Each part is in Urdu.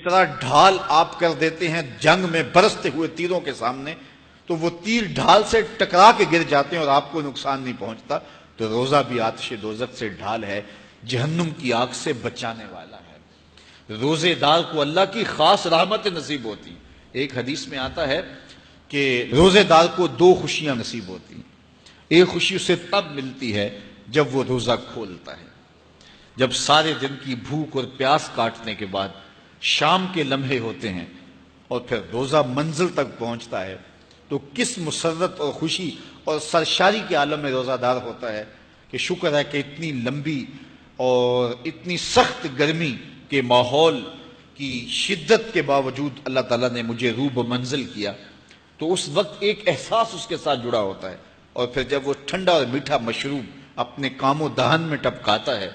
طرح ڈھال آپ کر دیتے ہیں جنگ میں برستے ہوئے تیروں کے سامنے، تو وہ تیر ڈھال سے ٹکرا کے گر جاتے ہیں اور آپ کو نقصان نہیں پہنچتا، تو روزہ بھی آتش دوزخ سے ڈھال ہے، جہنم کی آگ سے بچانے والا ہے۔ روزے دار کو اللہ کی خاص رحمت نصیب ہوتی۔ ایک حدیث میں آتا ہے کہ روزے دار کو دو خوشیاں نصیب ہوتی ہیں۔ ایک خوشی اسے تب ملتی ہے جب وہ روزہ کھولتا ہے، جب سارے دن کی بھوک اور پیاس کاٹنے کے بعد شام کے لمحے ہوتے ہیں اور پھر روزہ منزل تک پہنچتا ہے، تو کس مسرت اور خوشی اور سرشاری کے عالم میں روزہ دار ہوتا ہے کہ شکر ہے کہ اتنی لمبی اور اتنی سخت گرمی کے ماحول کی شدت کے باوجود اللہ تعالیٰ نے مجھے روح منزل کیا۔ تو اس وقت ایک احساس اس کے ساتھ جڑا ہوتا ہے، اور پھر جب وہ ٹھنڈا اور میٹھا مشروب اپنے کام و دہن میں ٹپکاتا ہے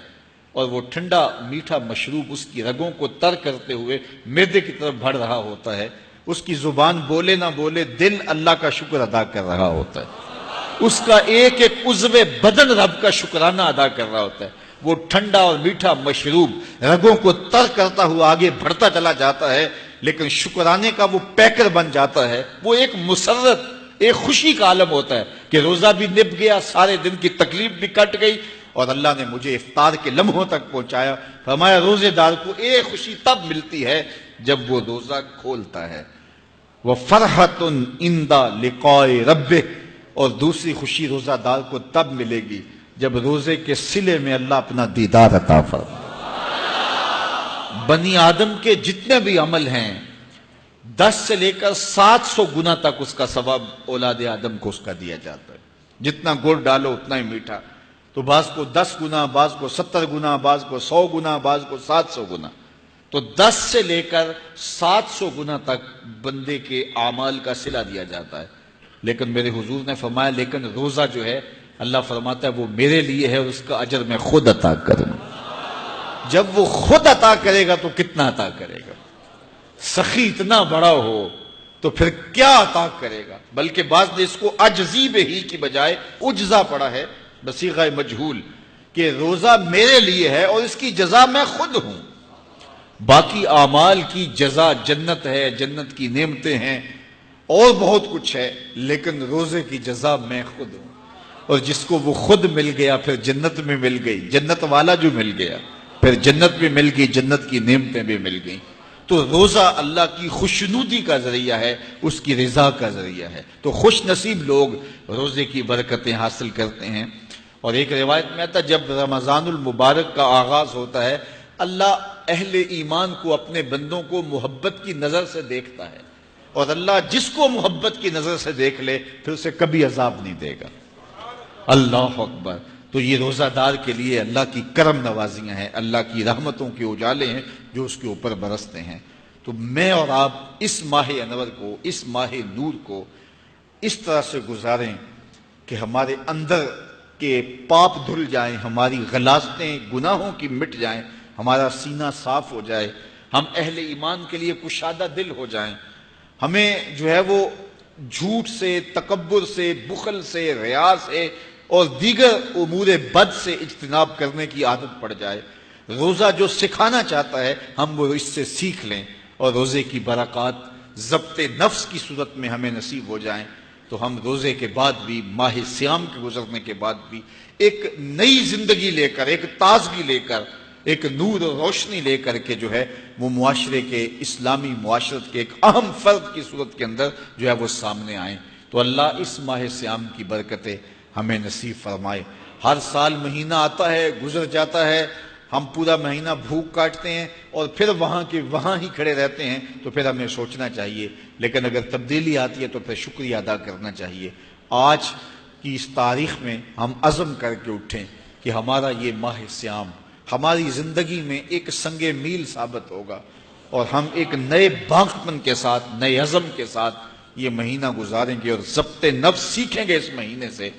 اور وہ ٹھنڈا میٹھا مشروب اس کی رگوں کو تر کرتے ہوئے معدے کی طرف بڑھ رہا ہوتا ہے، اس کی زبان بولے نہ بولے دل اللہ کا شکر ادا کر رہا ہوتا ہے، اس کا ایک ایک عضو بدن رب کا شکرانہ ادا کر رہا ہوتا ہے۔ وہ ٹھنڈا اور میٹھا مشروب رگوں کو تر کرتا ہوا آگے بڑھتا چلا جاتا ہے، لیکن شکرانے کا وہ پیکر بن جاتا ہے۔ وہ ایک مسرت، ایک خوشی کا عالم ہوتا ہے کہ روزہ بھی نب گیا، سارے دن کی تکلیف بھی کٹ گئی، اور اللہ نے مجھے افطار کے لمحوں تک پہنچایا۔ فرمایا روزے دار کو ایک خوشی تب ملتی ہے جب وہ روزہ کھولتا ہے، وَفَرْحَةٌ عِنْدَ لِقَاءِ رَبِّهِ، اور دوسری خوشی روزہ دار کو تب ملے گی جب روزے کے صلے میں اللہ اپنا دیدار عطا فرمائے۔ بنی آدم کے جتنے بھی عمل ہیں 10 سے لے کر 700 گنا تک اس کا ثواب اولاد آدم کو اس کا دیا جاتا ہے۔ جتنا گڑ ڈالو اتنا ہی میٹھا، تو بعض کو 10 گنا، بعض کو 70 گنا، بعض کو 100 گنا، بعض کو 700 گنا، تو 10 سے لے کر 700 گنا تک بندے کے اعمال کا صلہ دیا جاتا ہے۔ لیکن میرے حضور نے فرمایا لیکن روزہ جو ہے اللہ فرماتا ہے وہ میرے لیے ہے اور اس کا اجر میں خود عطا کروں۔ جب وہ خود عطا کرے گا تو کتنا عطا کرے گا؟ سخی اتنا بڑا ہو تو پھر کیا عطا کرے گا؟ بلکہ بعض نے اس کو عجزی بہی کی بجائے عجزہ پڑھا ہے بصیغہ مجہول، کہ روزہ میرے لیے ہے اور اس کی جزا میں خود ہوں۔ باقی اعمال کی جزا جنت ہے، جنت کی نعمتیں ہیں اور بہت کچھ ہے، لیکن روزے کی جزا میں خود ہوں۔ اور جس کو وہ خود مل گیا پھر جنت میں مل گئی، جنت والا جو مل گیا پھر جنت میں مل گئی، جنت کی نعمتیں بھی مل گئیں۔ تو روزہ اللہ کی خوشنودی کا ذریعہ ہے، اس کی رضا کا ذریعہ ہے۔ تو خوش نصیب لوگ روزے کی برکتیں حاصل کرتے ہیں۔ اور ایک روایت میں آتا ہے جب رمضان المبارک کا آغاز ہوتا ہے اللہ اہل ایمان کو، اپنے بندوں کو محبت کی نظر سے دیکھتا ہے، اور اللہ جس کو محبت کی نظر سے دیکھ لے پھر اسے کبھی عذاب نہیں دے گا۔ اللہ اکبر۔ تو یہ روزہ دار کے لیے اللہ کی کرم نوازیاں ہیں، اللہ کی رحمتوں کے اجالے ہیں جو اس کے اوپر برستے ہیں۔ تو میں اور آپ اس ماہ انور کو، اس ماہ نور کو اس طرح سے گزاریں کہ ہمارے اندر کے پاپ دھل جائیں، ہماری غلاظتیں گناہوں کی مٹ جائیں، ہمارا سینہ صاف ہو جائے، ہم اہل ایمان کے لیے کشادہ دل ہو جائیں، ہمیں جو ہے وہ جھوٹ سے، تکبر سے، بخل سے، ریا سے اور دیگر امور بد سے اجتناب کرنے کی عادت پڑ جائے۔ روزہ جو سکھانا چاہتا ہے ہم وہ اس سے سیکھ لیں، اور روزے کی برکات ضبط نفس کی صورت میں ہمیں نصیب ہو جائیں، تو ہم روزے کے بعد بھی، ماہ صیام کے گزرنے کے بعد بھی ایک نئی زندگی لے کر، ایک تازگی لے کر، ایک نور و روشنی لے کر کے جو ہے وہ معاشرے کے، اسلامی معاشرت کے ایک اہم فرد کی صورت کے اندر جو ہے وہ سامنے آئیں۔ تو اللہ اس ماہ صیام کی برکتیں ہمیں نصیب فرمائے۔ ہر سال مہینہ آتا ہے، گزر جاتا ہے، ہم پورا مہینہ بھوک کاٹتے ہیں اور پھر وہاں کے وہاں ہی کھڑے رہتے ہیں، تو پھر ہمیں سوچنا چاہیے، لیکن اگر تبدیلی آتی ہے تو پھر شکریہ ادا کرنا چاہیے۔ آج کی اس تاریخ میں ہم عزم کر کے اٹھیں کہ ہمارا یہ ماہ صیام ہماری زندگی میں ایک سنگ میل ثابت ہوگا، اور ہم ایک نئے باغپن کے ساتھ، نئے عزم کے ساتھ یہ مہینہ گزاریں گے اور ضبط نفس سیکھیں گے اس مہینے سے۔